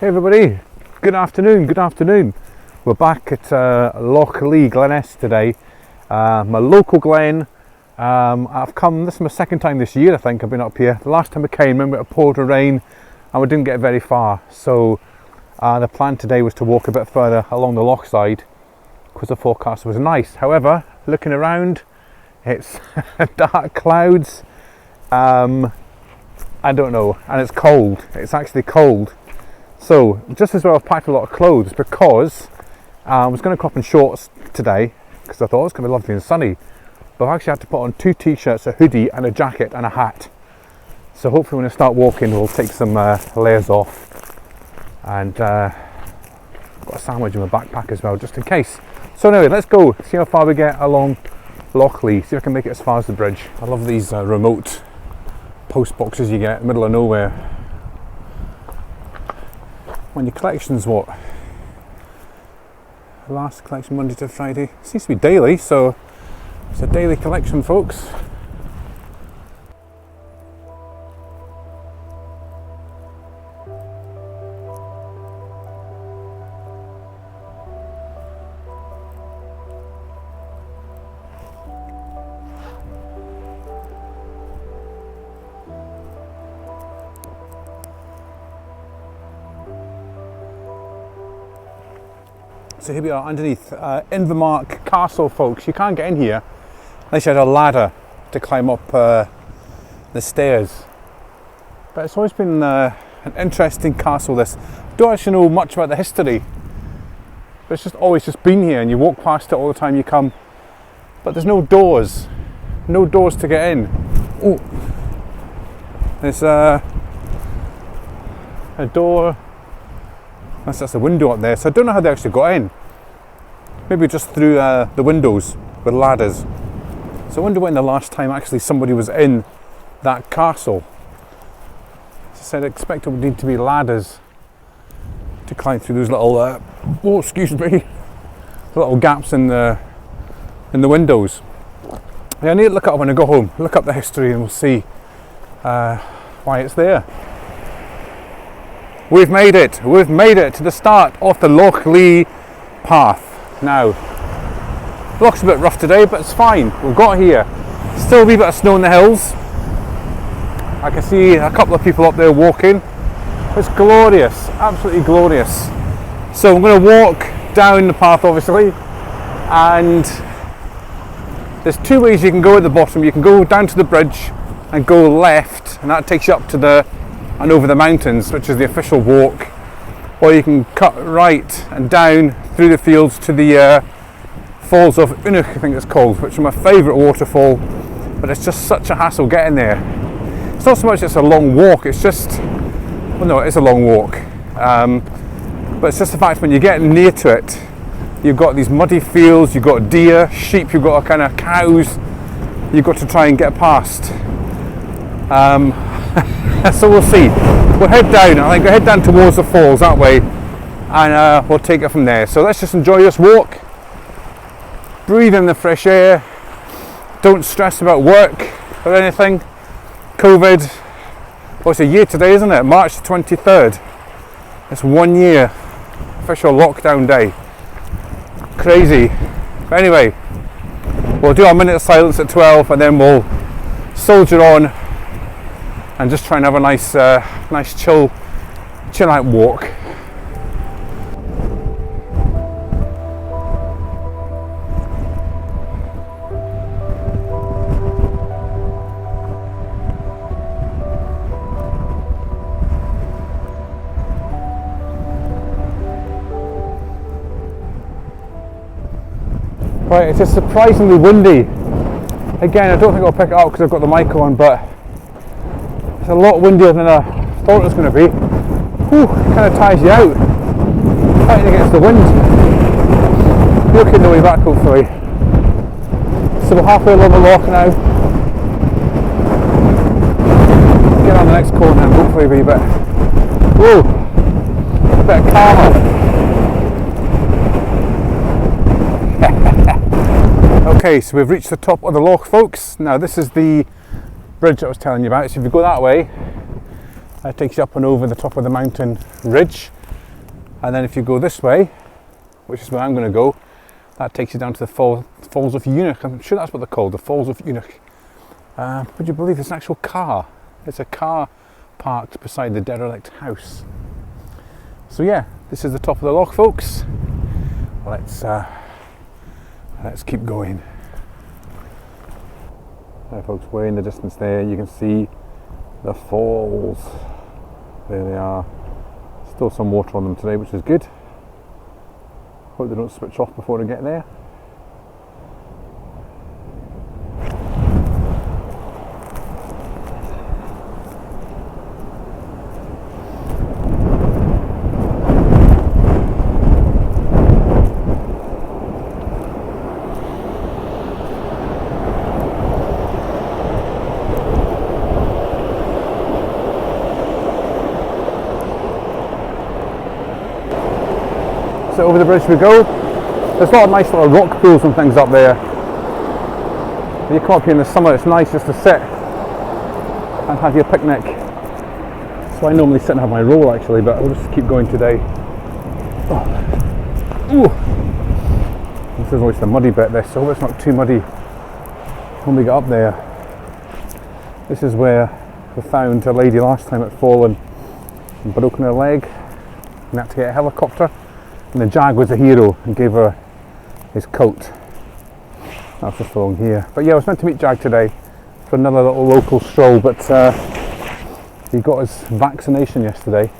Hey everybody, good afternoon. We're back at Loch Lee, Glen Esk today. My local glen. This is my second time this year I think I've been up here. The last time I came, remember it poured rain and we didn't get very far. So the plan today was to walk a bit further along the loch side because the forecast was nice. However, looking around, it's dark clouds. I don't know, and it's cold. It's actually cold. So just as well I've packed a lot of clothes because I was going to come up in shorts today because I thought it was going to be lovely and sunny, but I've actually had to put on 2 t-shirts, a hoodie and a jacket and a hat. So hopefully when I start walking we'll take some layers off, and got a sandwich in my backpack as well just in case. So anyway, let's go see how far we get along Loch Lee, see if I can make it as far as the bridge. I love these remote post boxes you get in the middle of nowhere. When your collection's what? Last collection Monday to Friday. It seems to be daily, so it's a daily collection, folks. So here we are underneath Invermark Castle, folks. You can't get in here unless you had a ladder to climb up the stairs. But it's always been an interesting castle, this. I don't actually know much about the history, but it's just always just been here and you walk past it all the time you come. But there's no doors to get in. Oh, there's a door. That's a window up there, so I don't know how they actually got in. Maybe just through the windows with ladders. So I wonder when the last time actually somebody was in that castle. As I said, I expect it would need to be ladders to climb through those little, little gaps in the windows. Yeah, I need to look it up when I go home. Look up the history and we'll see why it's there. We've made it to the start of the Loch Lee path. Now, the loch's a bit rough today, but it's fine. We've got here. Still a wee bit of snow in the hills. I can see a couple of people up there walking. It's glorious, absolutely glorious. So I'm going to walk down the path, obviously, and there's 2 ways you can go at the bottom. You can go down to the bridge and go left, and that takes you up to and over the mountains, which is the official walk, or you can cut right and down through the fields to the Falls of Unich, I think it's called, which is my favourite waterfall, but it's just such a hassle getting there. It's not so much it's a long walk, it's just, well no, it is a long walk, but it's just the fact when you get near to it, you've got these muddy fields, you've got deer, sheep, you've got kind of cows, you've got to try and get past. So we'll see. We'll head down. I think we'll head down towards the falls that way, and we'll take it from there. So let's just enjoy this walk, breathe in the fresh air, don't stress about work or anything. COVID, well, it's a year today, isn't it? March 23rd. It's 1 year, official lockdown day. Crazy. But anyway, we'll do our minute of silence at 12 and then we'll soldier on and just try and have a nice chill out walk. Right, it's just surprisingly windy. Again, I don't think I'll pick it up because I've got the mic on, but it's a lot windier than I thought it was going to be. Whew, it kind of tires you out, fighting against the wind. Looking the way back, hopefully. So we're halfway along the loch now. Get on the next corner and hopefully be a bit calmer. Okay, so we've reached the top of the loch, folks. Now this is the bridge I was telling you about. So if you go that way, that takes you up and over the top of the mountain ridge. And then if you go this way, which is where I'm going to go, that takes you down to the Falls of Unich. I'm sure that's what they're called, the Falls of Unich. Would you believe it's an actual car? It's a car parked beside the derelict house. So yeah, this is the top of the loch, folks. Let's keep going. There, folks, way in the distance there, you can see the falls. There they are. Still some water on them today, which is good. Hope they don't switch off before I get there. So over the bridge we go. There's a lot of nice little rock pools and things up there. When you come up here in the summer, it's nice just to sit and have your picnic. So I normally sit and have my roll actually, but I'll just keep going today. Oh. Ooh. This is always the muddy bit, this, so I hope it's not too muddy when we get up there. This is where we found a lady last time had fallen and broken her leg and had to get a helicopter. And the Jag was a hero and gave her his coat. That's just along here. But yeah, I was meant to meet Jag today for another little local stroll, but he got his vaccination yesterday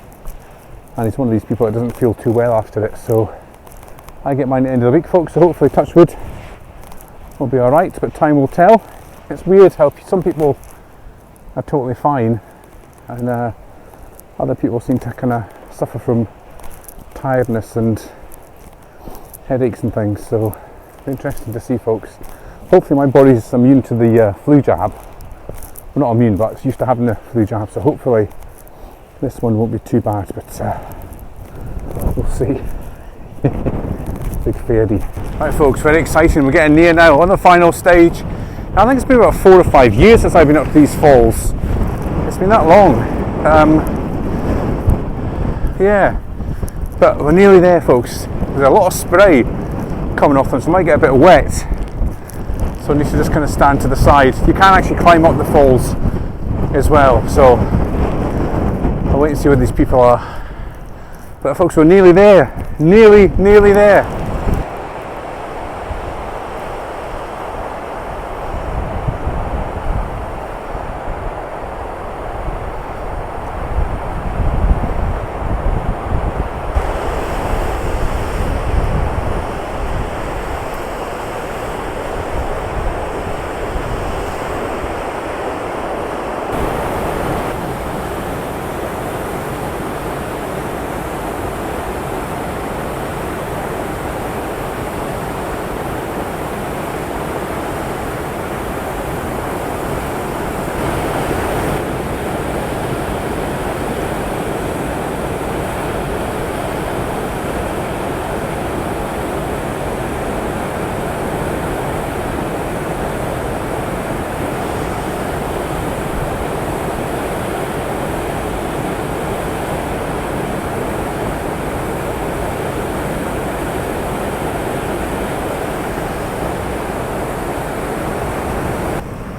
and he's one of these people that doesn't feel too well after it, so I get mine at the end of the week, folks, so hopefully, touch wood, we'll be alright, but time will tell. It's weird how some people are totally fine and other people seem to kind of suffer from tiredness and headaches and things, so interesting to see, folks. Hopefully my body's immune to the flu jab. Well, not immune, but it's used to having the flu jab, so hopefully this one won't be too bad, but we'll see. Big fairy. Right, folks, very exciting. We're getting near now on the final stage. I think it's been about 4 or 5 years since I've been up to these falls. It's been that long. Yeah. But we're nearly there, folks. There's a lot of spray coming off them, so I might get a bit wet. So I need to just kind of stand to the side. You can actually climb up the falls as well, so I'll wait and see where these people are. But folks, we're nearly there. Nearly there.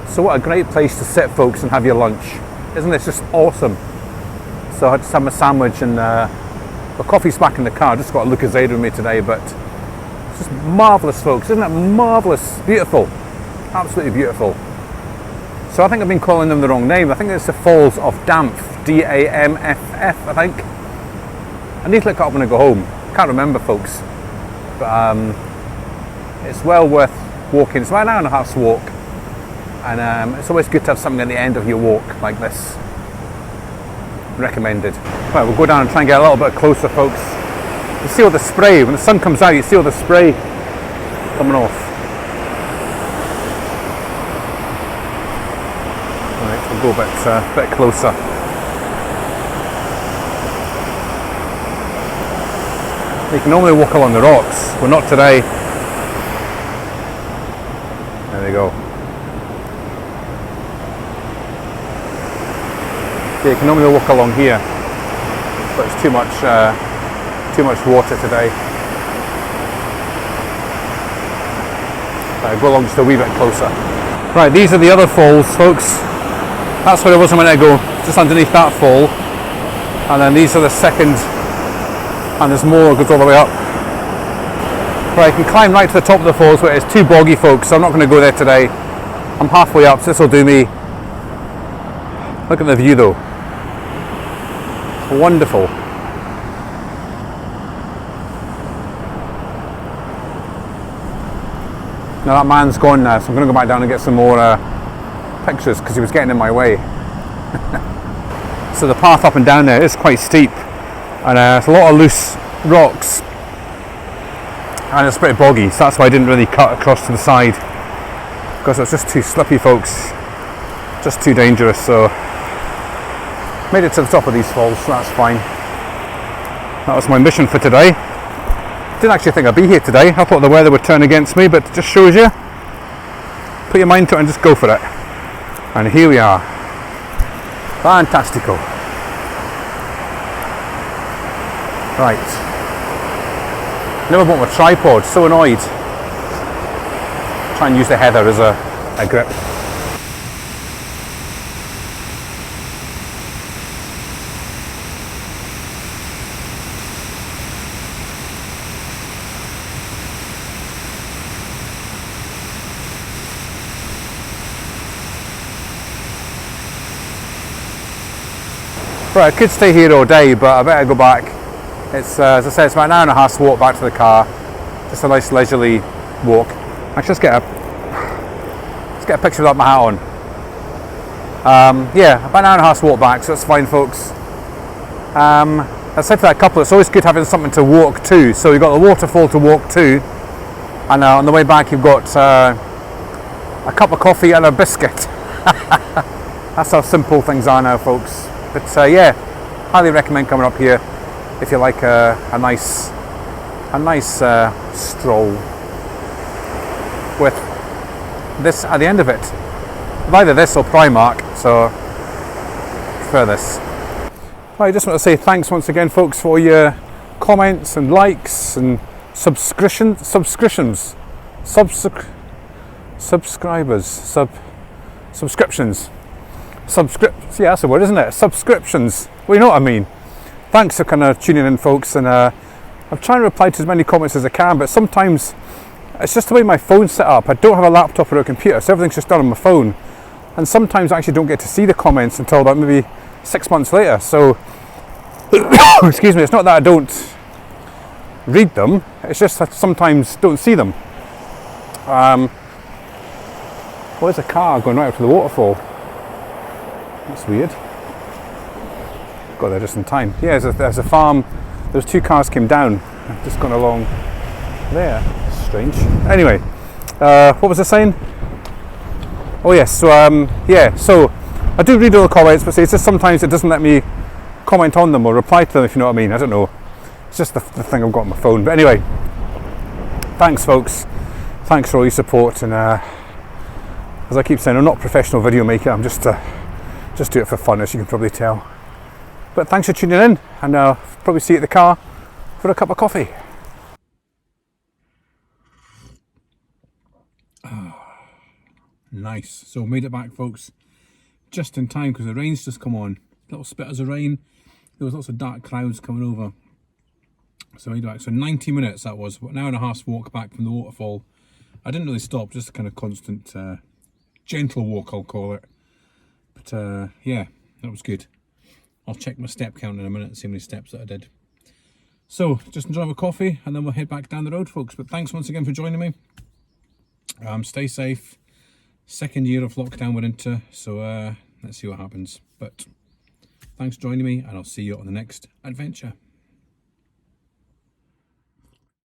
So what a great place to sit, folks, and have your lunch. Isn't this just awesome? So I just had my sandwich and the coffee's back in the car. I just got a Lucozade with me today, but it's just marvellous, folks. Isn't it marvellous? Beautiful. Absolutely beautiful. So I think I've been calling them the wrong name. I think it's the Falls of Dampf. D-A-M-F-F, I think. I need to look it up when I go home. Can't remember, folks. But it's well worth walking. It's about an hour and a half's walk. And it's always good to have something at the end of your walk like this. Recommended. Right, we'll go down and try and get a little bit closer, folks. You see all the spray, when the sun comes out, you see all the spray coming off. Right, we'll go a bit closer. You can normally walk along the rocks, but not today. There we go. Yeah, you can normally walk along here, but it's too too much water today. I'll go along just a wee bit closer. Right, these are the other falls, folks. That's where I was a minute ago, just underneath that fall. And then these are the second, and there's more, it goes all the way up. Right, I can climb right to the top of the falls, but it's too boggy, folks, so I'm not going to go there today. I'm halfway up, so this will do me. Look at the view though. Wonderful. Now that man's gone now, so I'm going to go back down and get some more pictures because he was getting in my way. So the path up and down there is quite steep, and there's a lot of loose rocks, and it's pretty boggy, so that's why I didn't really cut across to the side, because it's just too slippy, folks, just too dangerous. So made it to the top of these falls, so that's fine. That was my mission for today. Didn't actually think I'd be here today. I thought the weather would turn against me, but it just shows you. Put your mind to it and just go for it. And here we are. Fantastico. Right. Never bought my tripod, so annoyed. Try and use the heather as a grip. Right, I could stay here all day, but I better go back. It's, as I said, it's about an hour and a half's walk back to the car. Just a nice leisurely walk. Actually, let's get a picture without my hat on. Yeah, about an hour and a half's walk back, so that's fine, folks. I said for that couple, it's always good having something to walk to. So you've got the waterfall to walk to, and on the way back you've got a cup of coffee and a biscuit. That's how simple things are now, folks. But yeah, highly recommend coming up here if you like a nice stroll with this at the end of it. Either this or Primark, so prefer this. I just want to say thanks once again, folks, for your comments and likes and subscriptions, yeah, that's the word, isn't it? Subscriptions. Well, you know what I mean. Thanks for kind of tuning in, folks, and I'm trying to reply to as many comments as I can, but sometimes it's just the way my phone's set up. I don't have a laptop or a computer, so everything's just done on my phone, and sometimes I actually don't get to see the comments until about maybe 6 months later. So excuse me, it's not that I don't read them, it's just I sometimes don't see them. There's a car going right up to the waterfall. That's weird. Got there just in time. Yeah, there's a farm. Those two cars came down. I've just gone along there. Strange. Anyway, what was I saying? Oh yes. So yeah. So I do read all the comments, but it's just sometimes it doesn't let me comment on them or reply to them, if you know what I mean. I don't know. It's just the thing I've got on my phone. But anyway, thanks, folks. Thanks for all your support. And as I keep saying, I'm not a professional video maker. I'm just do it for fun, as you can probably tell. But thanks for tuning in, and I'll probably see you at the car for a cup of coffee. Nice. So made it back, folks, just in time, because the rain's just come on. Little spitters of rain. There was lots of dark clouds coming over. So made it back. So 90 minutes that was, an hour and a half's walk back from the waterfall. I didn't really stop, just a kind of constant, gentle walk, I'll call it. But yeah, that was good. I'll check my step count in a minute and see how many steps that I did. So just enjoy my coffee and then we'll head back down the road, folks. But thanks once again for joining me. Stay safe. Second year of lockdown we're into, so let's see what happens. But thanks for joining me, and I'll see you on the next adventure.